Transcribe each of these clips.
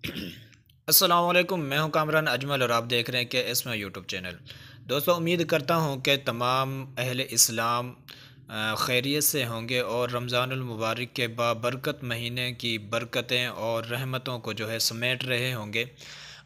السلام علیکم، میں ہوں کامران اجمل اور آپ دیکھ رہے ہیں کہ اس میں یوٹیوب چینل۔ دوستو، امید کرتا ہوں کہ تمام اہل اسلام خیریت سے ہوں گے اور رمضان المبارک کے بابرکت مہینے کی برکتیں اور رحمتوں کو سمیٹ رہے ہوں گے۔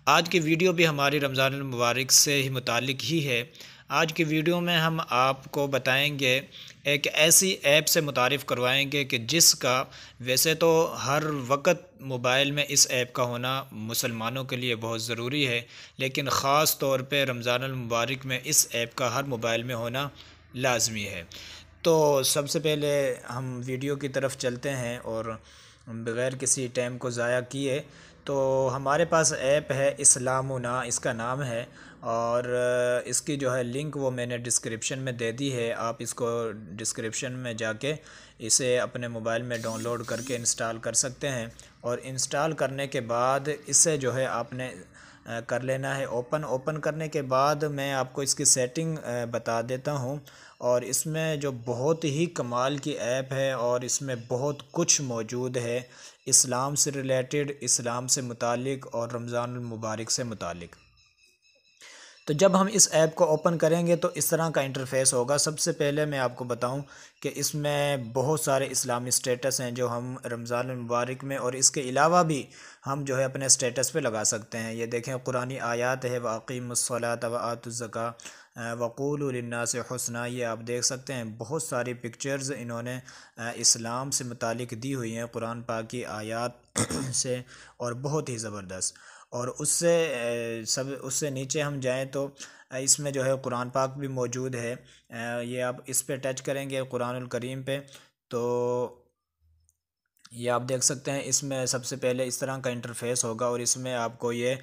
آج کی ویڈیو بھی ہماری رمضان المبارک سے ہی متعلق ہی ہے۔ آج کی ویڈیو میں ہم آپ کو بتائیں گے، ایک ایسی ایپ سے متعارف کروائیں گے کہ جس کا ویسے تو ہر وقت موبائل میں اس ایپ کا ہونا مسلمانوں کے لیے بہت ضروری ہے، لیکن خاص طور پہ رمضان المبارک میں اس ایپ کا ہر موبائل میں ہونا لازمی ہے۔ تو سب سے پہلے ہم ویڈیو کی طرف چلتے ہیں اور بغیر کسی ٹائم کو ضائع کیے تو ہمارے پاس ایپ ہے اسلامنا، اس کا نام ہے، اور اس کی لنک وہ میں نے ڈسکرپشن میں دے دی ہے۔ آپ اس کو ڈسکرپشن میں جا کے اسے اپنے موبائل میں ڈاؤن لوڈ کر کے انسٹال کر سکتے ہیں، اور انسٹال کرنے کے بعد اسے آپ نے کر لینا ہے اوپن کرنے کے بعد میں آپ کو اس کی سیٹنگ بتا دیتا ہوں۔ اور اس میں جو بہت ہی کمال کی ایپ ہے اور اس میں بہت کچھ موجود ہے اسلام سے ریلیٹڈ، اسلام سے متعلق اور رمضان المبارک سے متعلق۔ تو جب ہم اس ایپ کو اوپن کریں گے تو اس طرح کا انٹرفیس ہوگا۔ سب سے پہلے میں آپ کو بتاؤں کہ اس میں بہت سارے اسلامی سٹیٹس ہیں جو ہم رمضان المبارک میں اور اس کے علاوہ بھی ہم اپنے سٹیٹس پہ لگا سکتے ہیں۔ یہ دیکھیں قرآنی آیات ہے، وَأَقِیمُوا الصَّلَاةَ وَآتُوا الزَّکَاةَ وَقُولُوا لِلنَّاسِ حُسْنًا، یہ آپ دیکھ سکتے ہیں بہت ساری پکچرز انہوں نے اسلام سے متعلق دی ہوئی ہیں قرآن پاک کی آیات سے، اور بہت ہی زبردست۔ اور اس سے نیچے ہم جائیں تو اس میں قرآن پاک بھی موجود ہے۔ یہ آپ اس پہ ٹچ کریں گے قرآن الکریم پہ تو یہ آپ دیکھ سکتے ہیں اس میں سب سے پہلے اس طرح کا انٹرفیس ہوگا، اور اس میں آپ کو یہ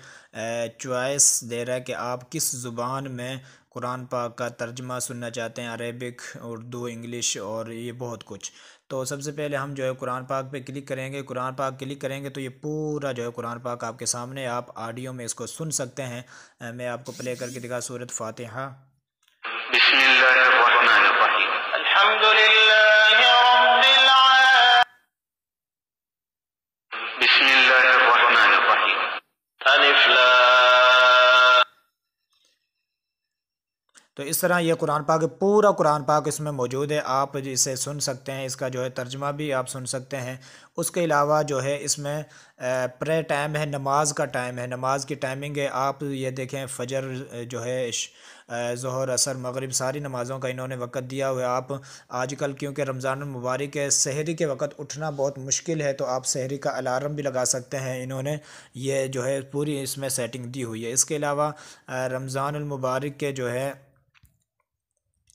چوائس دے رہا ہے کہ آپ کس زبان میں قرآن پاک کا ترجمہ سننا چاہتے ہیں، عربک، اردو، انگلش اور یہ بہت کچھ۔ تو سب سے پہلے ہم قرآن پاک پہ کلک کریں گے۔ قرآن پاک کلک کریں گے تو یہ پورا قرآن پاک آپ کے سامنے، آپ آڈیو میں اس کو سن سکتے ہیں۔ میں آپ کو پلے کر کے دکھا سورۃ فاتحہ۔ بسم اللہ الرحمن الرحیم، الحمد للہ رب العالمین، بسم اللہ الرحمن الرحیم، الف لام۔ تو اس طرح یہ قرآن پاک، پورا قرآن پاک اس میں موجود ہے، آپ اسے سن سکتے ہیں، اس کا ترجمہ بھی آپ سن سکتے ہیں۔ اس کے علاوہ اس میں پرے ٹائم ہے، نماز کا ٹائم ہے، نماز کی ٹائمنگ ہے۔ آپ یہ دیکھیں فجر ظہر، عصر، مغرب، ساری نمازوں کا انہوں نے وقت دیا ہوا ہے۔ آپ آج کل کیونکہ رمضان المبارک ہے، سحری کے وقت اٹھنا بہت مشکل ہے، تو آپ سحری کا الارم بھی لگا سکتے ہیں۔ انہوں نے یہ پوری اس میں سیٹنگ دی ہوئی ہے۔ اس کے علاوہ رمضان المبارک کے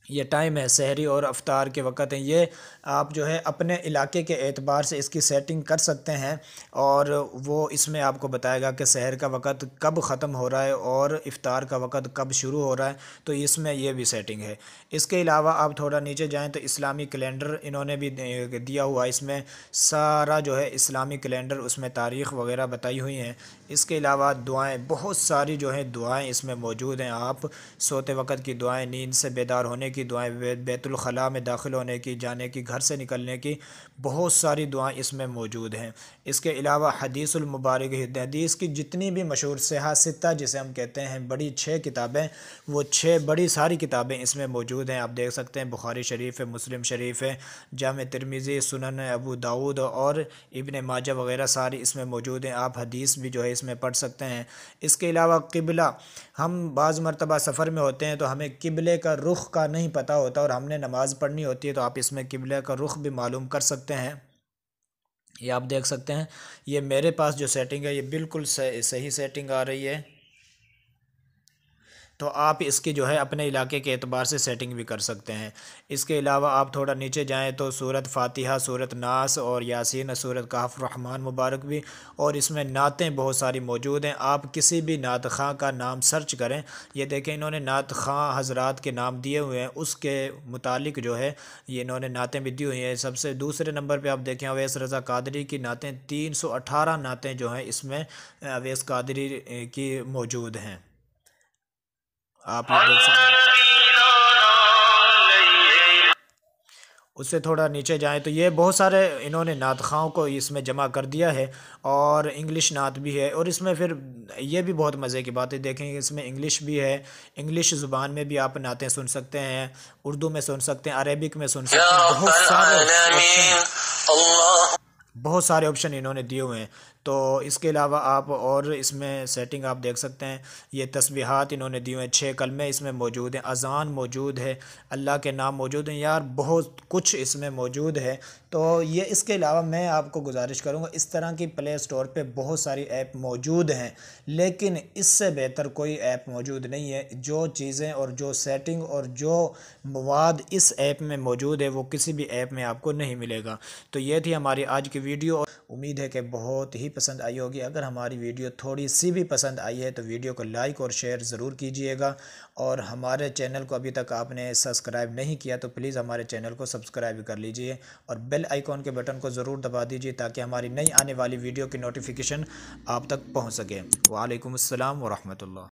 یہ ٹائم ہے، سحری اور افطار کے وقت ہیں، یہ آپ اپنے علاقے کے اعتبار سے اس کی سیٹنگ کر سکتے ہیں، اور وہ اس میں آپ کو بتائے گا کہ سحر کا وقت کب ختم ہو رہا ہے اور افطار کا وقت کب شروع ہو رہا ہے، تو اس میں یہ بھی سیٹنگ ہے۔ اس کے علاوہ آپ تھوڑا نیچے جائیں تو اسلامی کیلنڈر انہوں نے بھی دیا ہوا ہے، اس میں سارا اسلامی کیلنڈر، اس میں تاریخ وغیرہ بتائی ہوئی ہیں۔ اس کے علاوہ دعائیں، بہت ساری دعائیں اس میں موجود ہیں۔ آپ سوتے وقت کی دعائیں، نیند سے بیدار ہونے کی دعائیں، بیت الخلاء میں داخل ہونے کی، جانے کی، گھر سے نکلنے کی، بہت ساری دعائیں اس میں موجود ہیں۔ اس کے علاوہ حدیث المبارک، حدیث کی جتنی بھی مشہور صحاح ستہ جسے ہم کہتے ہیں، بڑی 6 کتابیں، وہ 6 بڑی ساری کتابیں اس میں موجود ہیں۔ آپ دیکھ سکتے ہیں بخاری شریف ہے، مسلم شریف ہے، جامع ترمذی، سنن ابو داؤد اور ابن ماجہ وغیرہ ساری اس میں موجود ہیں۔ آپ حدیث بھی اس میں پڑھ سکتے ہیں۔ اس کے علاوہ قبلہ، ہم بعض مرتبہ سفر میں ہوتے ہیں تو ہمیں قبلے کا رخ کا نہیں پتہ ہوتا اور ہم نے نماز پڑھنی ہوتی ہے، تو آپ اس میں قبلے کا رخ بھی معلوم کر سکتے ہیں۔ یہ آپ دیکھ سکتے ہیں، یہ میرے پاس سیٹنگ ہے، یہ بالکل صحیح سیٹنگ آ رہی ہے۔ تو آپ اس کی اپنے علاقے کے اعتبار سے سیٹنگ بھی کر سکتے ہیں۔ اس کے علاوہ آپ تھوڑا نیچے جائیں تو سورۃ فاتحہ، سورۃ ناس اور یاسین، سورۃ کہف، رحمان مبارک بھی، اور اس میں نعتیں بہت ساری موجود ہیں۔ آپ کسی بھی نعت خواں کا نام سرچ کریں، یہ دیکھیں انہوں نے نعت خواں حضرات کے نام دیے ہوئے ہیں، اس کے متعلق یہ انہوں نے نعتیں بھی دی ہوئی ہیں۔ سب سے دوسرے نمبر پہ آپ دیکھیں اویس رضا قادری کی نعتیں، 318 نعتیں اس میں اویس قادری کی موجود ہیں، آپ یہ دیکھ سکتے ہیں۔ اس سے تھوڑا نیچے جائیں تو یہ بہت سارے انہوں نے نعت خواہوں کو اس میں جمع کر دیا ہے، اور انگلش نعت بھی ہے، اور اس میں پھر یہ بھی بہت مزے کی بات ہے، دیکھیں کہ اس میں انگلش بھی ہے، انگلش زبان میں بھی آپ نعتیں سن سکتے ہیں، اردو میں سن سکتے ہیں، عربک میں سن سکتے ہیں، بہت سارے آپشن انہوں نے دیے ہوئے ہیں۔ تو اس کے علاوہ آپ اور اس میں سیٹنگ آپ دیکھ سکتے ہیں، یہ تسبیحات انہوں نے دیے ہوئے ہیں، 6 کلمے اس میں موجود ہیں، اذان موجود ہے، اللہ کے نام موجود ہیں، یار بہت کچھ اس میں موجود ہے۔ تو یہ اس کے علاوہ میں آپ کو گزارش کروں گا، اس طرح کی پلے اسٹور پہ بہت ساری ایپ موجود ہیں، لیکن اس سے بہتر کوئی ایپ موجود نہیں ہے۔ جو چیزیں اور جو سیٹنگ اور جو مواد اس ایپ میں موجود ہے وہ کسی بھی ایپ میں آپ کو نہیں ملے گا۔ تو یہ تھی ہماری آج کی ویڈیو، امید ہے کہ بہت ہی پسند آئی ہوگی۔ اگر ہماری ویڈیو تھوڑی سی بھی پسند آئی ہے تو ویڈیو کو لائک اور شیئر ضرور کیجئے گا، اور ہمارے چینل کو ابھی تک آپ نے سبسکرائب نہیں کیا تو پلیز ہمارے چینل کو سبسکرائب کر لیجئے، اور بیل آئیکن کے بٹن کو ضرور دبا دیجئے تاکہ ہماری نئی آنے والی ویڈیو کی نوٹیفیکیشن آپ تک پہنچ سکے۔ وعلیکم السلام ورحمۃ اللہ۔